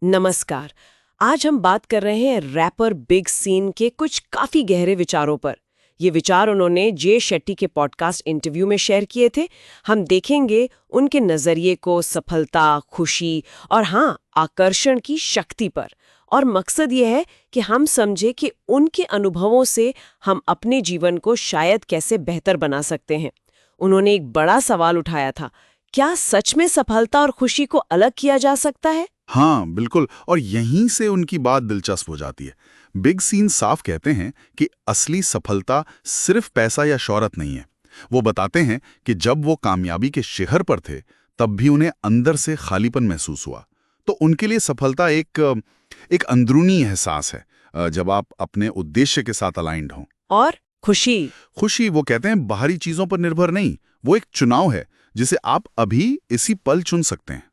नमस्कार। आज हम बात कर रहे हैं रैपर बिग सीन के कुछ काफी गहरे विचारों पर। ये विचार उन्होंने जे शेट्टी के पॉडकास्ट इंटरव्यू में शेयर किए थे। हम देखेंगे उनके नजरिए को सफलता, खुशी और हाँ, आकर्षण की शक्ति पर। और मकसद ये है कि हम समझे कि उनके अनुभवों से हम अपने जीवन को शायद कैसे बेहतर बना सकते हैं। उन्होंने एक बड़ा सवाल उठाया था, क्या सच में सफलता और खुशी को अलग किया जा सकता है? हाँ बिल्कुल, और यहीं से उनकी बात दिलचस्प हो जाती है। बिग सीन साफ कहते हैं कि असली सफलता सिर्फ पैसा या शोहरत नहीं है। वो बताते हैं कि जब वो कामयाबी के शिखर पर थे तब भी उन्हें अंदर से खालीपन महसूस हुआ। तो उनके लिए सफलता एक अंदरूनी एहसास है, जब आप अपने उद्देश्य के साथ अलाइंड हों। और खुशी? खुशी, वो कहते हैं, बाहरी चीजों पर निर्भर नहीं, वो एक चुनाव है जिसे आप अभी इसी पल चुन सकते हैं।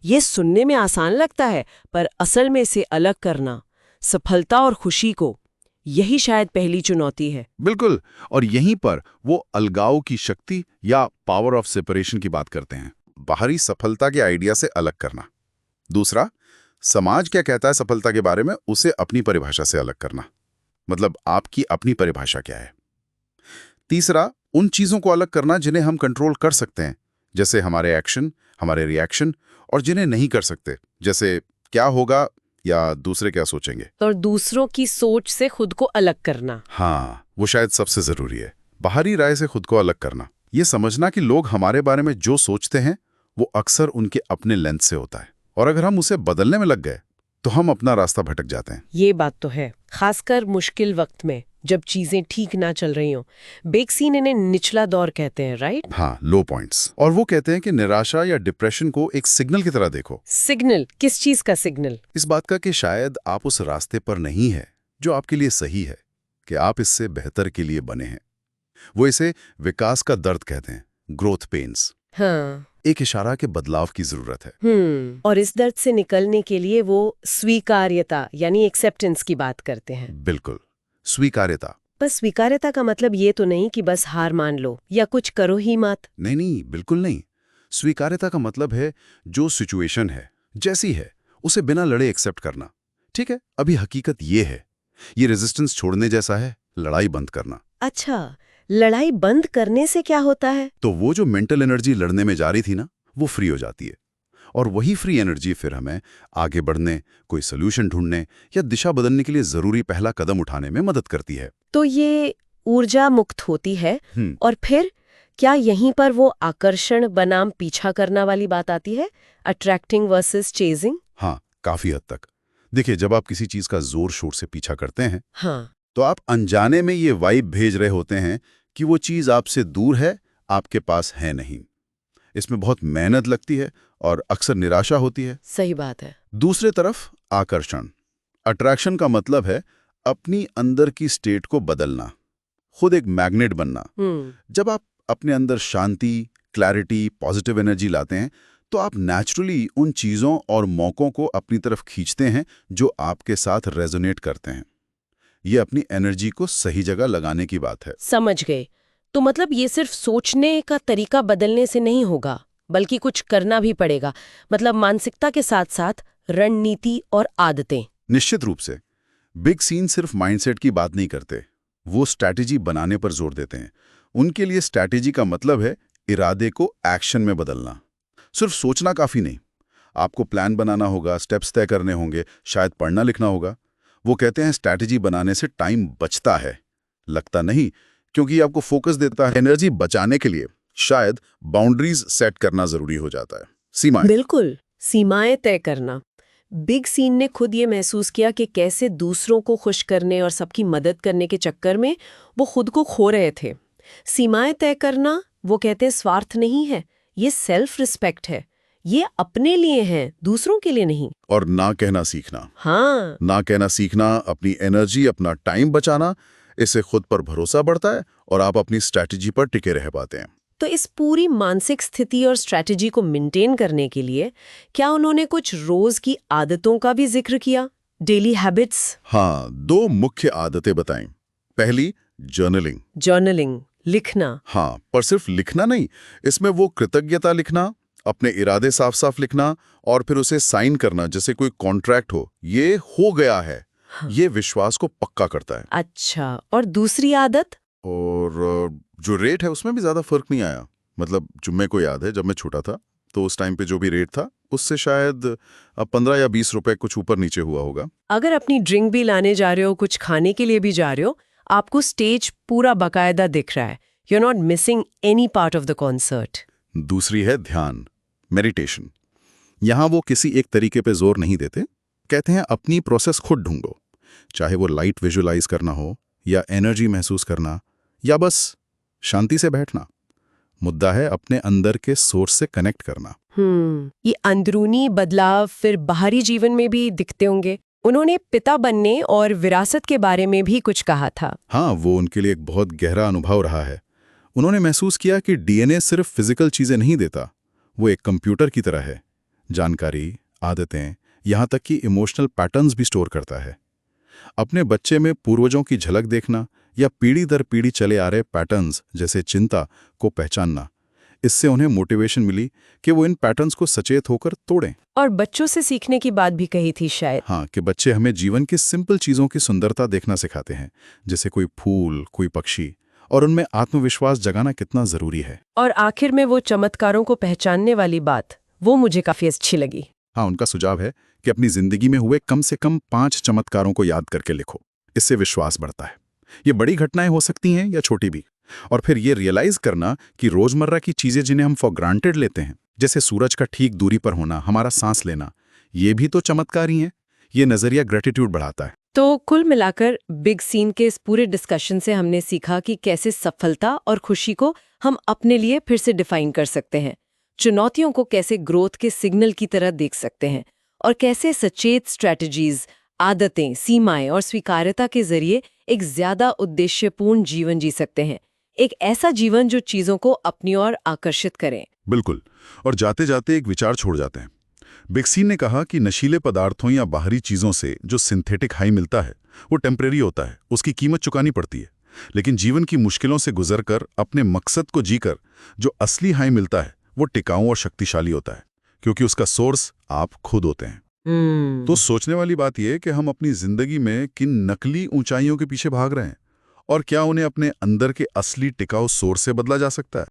ये सुनने में आसान लगता है, पर असल में इसे अलग करना, सफलता और खुशी को, यही शायद पहली चुनौती है। बिल्कुल, और यहीं पर वो अलगाव की शक्ति या पावर ऑफ सेपरेशन की बात करते हैं। बाहरी सफलता के आइडिया से अलग करना। दूसरा, समाज क्या कहता है सफलता के बारे में, उसे अपनी परिभाषा से अलग करना। मतलब आपकी अपनी परिभाषा क्या है। तीसरा, उन चीजों को अलग करना जिन्हें हम कंट्रोल कर सकते हैं, जैसे हमारे एक्शन, हमारे रिएक्शन, और जिन्हें नहीं कर सकते, जैसे क्या होगा या दूसरे क्या सोचेंगे। और दूसरों की सोच से खुद को अलग करना। हाँ, वो शायद सबसे जरूरी है। बाहरी राय से खुद को अलग करना, ये समझना कि लोग हमारे बारे में जो सोचते हैं वो अक्सर उनके अपने लेंस से होता है, और अगर हम उसे बदलने में लग गए तो हम अपना रास्ता भटक जाते हैं। ये बात तो है, खासकर मुश्किल वक्त में, जब चीजें ठीक ना चल रही हों। बिग सीन इन्हें निचला दौर कहते हैं, राइट? हाँ, लो पॉइंट्स। और वो कहते हैं कि निराशा या डिप्रेशन को एक सिग्नल की तरह देखो। सिग्नल? किस चीज का सिग्नल? इस बात का कि शायद आप उस रास्ते पर नहीं है जो आपके लिए सही है, कि आप इससे बेहतर के लिए बने हैं। वो इसे विकास का दर्द कहते हैं, ग्रोथ पेन्स। हाँ। एक इशारा के बदलाव की जरूरत है। और इस दर्द से निकलने के लिए वो स्वीकार्यता यानी एक्सेप्टेंस की बात करते हैं। बिल्कुल, स्वीकार्यता। बस स्वीकार्यता का मतलब ये तो नहीं कि बस हार मान लो या कुछ करो ही मत। नहीं नहीं, बिल्कुल नहीं। स्वीकार्यता का मतलब है जो सिचुएशन है, जैसी है, उसे बिना लड़े एक्सेप्ट करना। ठीक है, अभी हकीकत ये है। ये रेजिस्टेंस छोड़ने जैसा है, लड़ाई बंद करना। अच्छा, लड़ाई बंद करने से क्या होता है? तो वो जो मेंटल एनर्जी लड़ने में जा रही थी ना, वो फ्री हो जाती है। और वही फ्री एनर्जी फिर हमें आगे बढ़ने, कोई सोल्यूशन ढूंढने या दिशा बदलने के लिए जरूरी पहला कदम उठाने में मदद करती है। तो ये ऊर्जा मुक्त होती है। और फिर क्या यहीं पर वो आकर्षण बनाम पीछा करना वाली बात आती है, अट्रैक्टिंग वर्सेस चेजिंग? हाँ, काफी हद तक। देखिए, जब आप किसी चीज का जोर शोर से पीछा करते हैं, हाँ, तो आप अनजाने में ये वाइब भेज रहे होते हैं कि वो चीज आपसे दूर है, आपके पास है नहीं। इसमें बहुत मेहनत लगती है और अक्सर निराशा होती है। सही बात है। दूसरे तरफ आकर्षण, अट्रैक्शन का मतलब है अपनी अंदर की स्टेट को बदलना, खुद एक मैग्नेट बनना। जब आप अपने अंदर शांति, क्लैरिटी, पॉजिटिव एनर्जी लाते हैं, तो आप नेचुरली उन चीजों और मौकों को अपनी तरफ खींचते हैं जो आपके साथ रेजोनेट करते हैं। ये अपनी एनर्जी को सही जगह लगाने की बात है। समझ गए। तो मतलब ये सिर्फ सोचने का तरीका बदलने से नहीं होगा, बल्कि कुछ करना भी पड़ेगा। मतलब मानसिकता के साथ साथ रणनीति और आदतें। निश्चित रूप से। बिग सीन सिर्फ माइंडसेट की बात नहीं करते, वो स्ट्रैटेजी बनाने पर जोर देते हैं। उनके लिए स्ट्रैटेजी का मतलब है इरादे को एक्शन में बदलना। सिर्फ सोचना काफी नहीं, आपको प्लान बनाना होगा, स्टेप्स तय करने होंगे, शायद पढ़ना लिखना होगा। वो कहते हैं स्ट्रैटेजी बनाने से टाइम बचता है, लगता नहीं, क्योंकि आपको फोकस देता है। एनर्जी बचाने के लिए शायद बाउंड्रीज सेट करना जरूरी हो जाता है, सीमाएं। बिल्कुल, सीमाएं तय करना। बिग सीन ने खुद ये महसूस किया कि कैसे दूसरों को खुश करने और सबकी मदद करने के चक्कर में वो खुद को खो रहे थे। सीमाएं तय करना, वो कहते हैं, स्वार्थ नहीं है, ये सेल्फ रिस्पेक्ट है। ये अपने लिए है, दूसरों के लिए नहीं। और ना कहना सीखना। हाँ, ना कहना सीखना, अपनी एनर्जी, अपना टाइम बचाना, इससे खुद पर भरोसा बढ़ता है और आप अपनी स्ट्रैटेजी पर टिके रह पाते हैं। तो इस पूरी मानसिक स्थिति और स्ट्रैटेजी को मेंटेन करने के लिए क्या उन्होंने कुछ रोज की आदतों का भी जिक्र किया? Daily habits? हाँ, 2 मुख्य आदतें बताएं। पहली, जर्नलिंग। जर्नलिंग, लिखना। हाँ, पर सिर्फ लिखना नहीं, इसमें वो कृतज्ञता लिखना, अपने इरादे साफ साफ लिखना और फिर उसे साइन करना जैसे कोई कॉन्ट्रैक्ट हो, ये हो गया है। हाँ। ये विश्वास को पक्का करता है। अच्छा, और दूसरी आदत? और जो रेट है उसमें भी ज्यादा फर्क नहीं आया। मतलब जुम्मे को याद है, जब मैं छोटा था तो उस टाइम पे जो भी रेट था उससे शायद 15 या 20 रुपए कुछ ऊपर नीचे हुआ होगा। अगर अपनी ड्रिंक भी लाने जा रहे हो, कुछ खाने के लिए भी जा रहे हो, आपको स्टेज पूरा बाकायदा दिख रहा है, you are not missing any part of the concert. दूसरी है ध्यान, मेडिटेशन। यहाँ वो किसी एक तरीके पे जोर नहीं देते, कहते हैं अपनी प्रोसेस खुद ढूंढो, चाहे वो लाइट विजुअलाइज करना हो या एनर्जी महसूस करना या बस शांति से बैठना। मुद्दा है अपने अंदर के सोर्स से कनेक्ट करना। ये अंदरूनी बदलाव फिर बाहरी जीवन में भी दिखते होंगे। उन्होंने पिता बनने और विरासत के बारे में भी कुछ कहा था। हाँ, वो उनके लिए एक बहुत गहरा अनुभव रहा है। उन्होंने महसूस किया कि डीएनए सिर्फ फिजिकल चीजें नहीं देता, वो एक कंप्यूटर की तरह है। जानकारी, आदतें, यहाँ तक कि इमोशनल पैटर्न्स भी स्टोर करता है। अपने बच्चे में पूर्वजों की झलक देखना या पीढ़ी दर पीढ़ी चले आ रहे पैटर्न्स जैसे चिंता को पहचानना, इससे उन्हें मोटिवेशन मिली कि वो इन पैटर्न्स को सचेत होकर तोड़ें। और बच्चों से सीखने की बात भी कही थी शायद। हाँ, कि बच्चे हमें जीवन की सिंपल चीजों की सुंदरता देखना सिखाते हैं, जैसे कोई फूल, कोई पक्षी, और उनमें आत्मविश्वास जगाना कितना जरूरी है। और आखिर में वो चमत्कारों को पहचानने वाली बात, वो मुझे काफी अच्छी लगी। हाँ, उनका सुझाव है कि अपनी जिंदगी में हुए कम से कम 5 चमत्कारों को याद करके लिखो। इससे विश्वास बढ़ता है। ये बड़ी घटनाएं हो सकती हैं या छोटी भी। और फिर ये रियलाइज करना कि रोजमर्रा की चीजें जिन्हें हम फॉर ग्रांटेड लेते हैं, जैसे सूरज का ठीक दूरी पर होना, हमारा सांस लेना, ये भी तो चमत्कार ही हैं। ये नजरिया ग्रेटिट्यूड बढ़ाता है। तो कुल मिलाकर बिग सीन के इस पूरे डिस्कशन से हमने सीखा कि कैसे सफलता और खुशी को हम अपने लिए फिर से डिफाइन कर सकते हैं, चुनौतियों को कैसे ग्रोथ के सिग्नल की तरह देख सकते हैं, और कैसे सचेत स्ट्रैटेजीज, आदतें, सीमाएं और स्वीकार्यता के जरिए एक ज्यादा उद्देश्यपूर्ण जीवन जी सकते हैं। एक ऐसा जीवन जो चीजों को अपनी ओर आकर्षित करे। बिल्कुल। और जाते जाते एक विचार छोड़ जाते हैं। बिग सीन ने कहा कि नशीले पदार्थों या बाहरी चीजों से जो सिंथेटिक हाई मिलता है वो टेम्परेरी होता है, उसकी कीमत चुकानी पड़ती है। लेकिन जीवन की मुश्किलों से गुजरकर अपने मकसद को जीकर जो असली हाई मिलता है वो टिकाऊ और शक्तिशाली होता है, क्योंकि उसका सोर्स आप खुद होते हैं। तो सोचने वाली बात यह है कि हम अपनी जिंदगी में किन नकली ऊंचाइयों के पीछे भाग रहे हैं और क्या उन्हें अपने अंदर के असली टिकाऊ सोर्स से बदला जा सकता है।